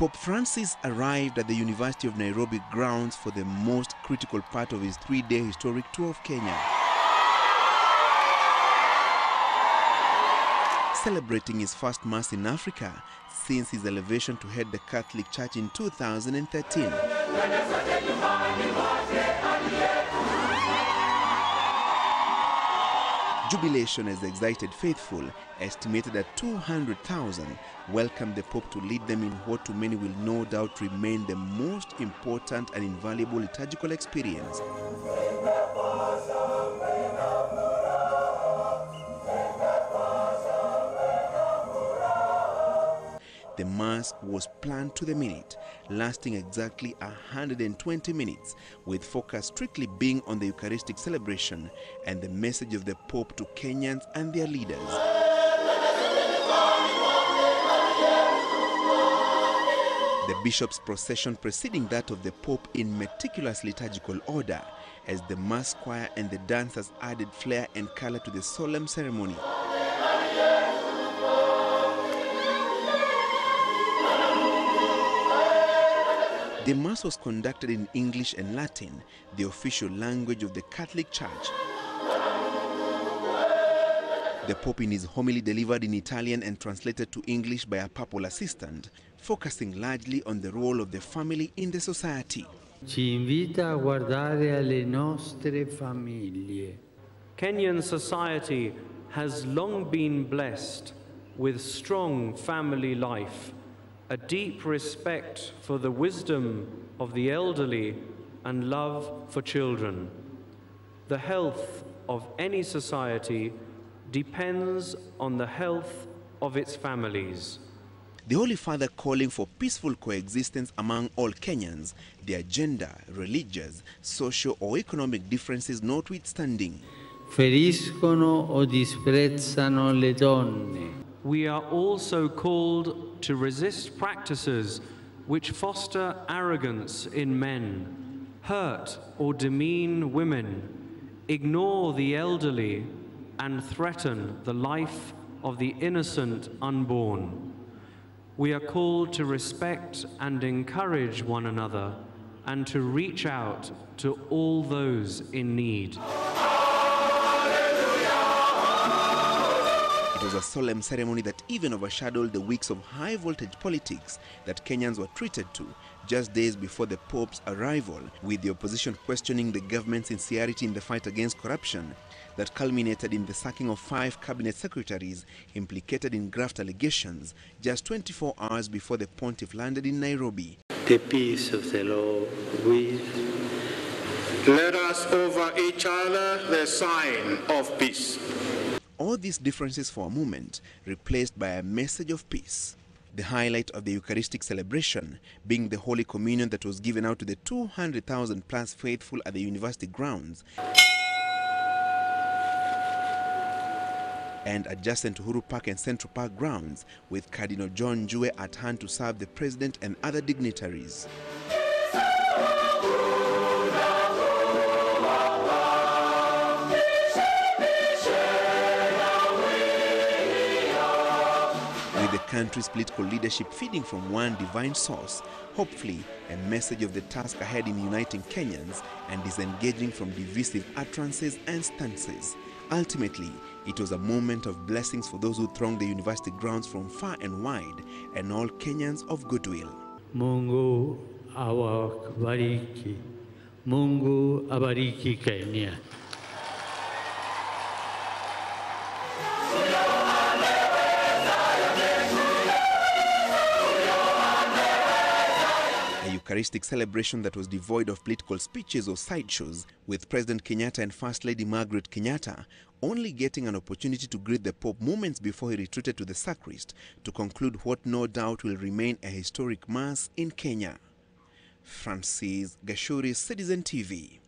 Pope Francis arrived at the University of Nairobi grounds for the most critical part of his three-day historic tour of Kenya. Celebrating his first Mass in Africa since his elevation to head the Catholic Church in 2013. Jubilation as the excited faithful, estimated at 200,000, welcomed the Pope to lead them in what to many will no doubt remain the most important and invaluable liturgical experience. The Mass was planned to the minute, lasting exactly 120 minutes, with focus strictly being on the Eucharistic celebration and the message of the Pope to Kenyans and their leaders. The bishop's procession preceding that of the Pope in meticulous liturgical order, as the Mass choir and the dancers added flair and color to the solemn ceremony. The Mass was conducted in English and Latin, the official language of the Catholic Church. The Pope in his homily delivered in Italian and translated to English by a papal assistant, focusing largely on the role of the family in the society. Ci invita a guardare alle nostre famiglie. Kenyan society has long been blessed with strong family life, a deep respect for the wisdom of the elderly and love for children. The health of any society depends on the health of its families. The Holy Father calling for peaceful coexistence among all Kenyans, their gender, religious, social or economic differences notwithstanding. Feriscono o disprezzano le donne. We are also called to resist practices which foster arrogance in men, hurt or demean women, ignore the elderly, and threaten the life of the innocent unborn. We are called to respect and encourage one another and to reach out to all those in need. It was a solemn ceremony that even overshadowed the weeks of high-voltage politics that Kenyans were treated to just days before the Pope's arrival, with the opposition questioning the government's sincerity in the fight against corruption that culminated in the sacking of 5 cabinet secretaries implicated in graft allegations just 24 hours before the pontiff landed in Nairobi. The peace of the Lord with. Let us offer each other the sign of peace. All these differences for a moment replaced by a message of peace. The highlight of the Eucharistic celebration being the Holy Communion that was given out to the 200,000 plus faithful at the university grounds and adjacent to Uhuru Park and Central Park grounds, with Cardinal John Njue at hand to serve the President and other dignitaries. With the country's political leadership feeding from one divine source, hopefully a message of the task ahead in uniting Kenyans and disengaging from divisive utterances and stances. Ultimately, it was a moment of blessings for those who thronged the university grounds from far and wide, and all Kenyans of goodwill. Mungu awabariki. Mungu abariki Kenya. A Eucharistic celebration that was devoid of political speeches or sideshows, with President Kenyatta and First Lady Margaret Kenyatta only getting an opportunity to greet the Pope moments before he retreated to the sacristy to conclude what no doubt will remain a historic Mass in Kenya. Francis Gashuri, Citizen TV.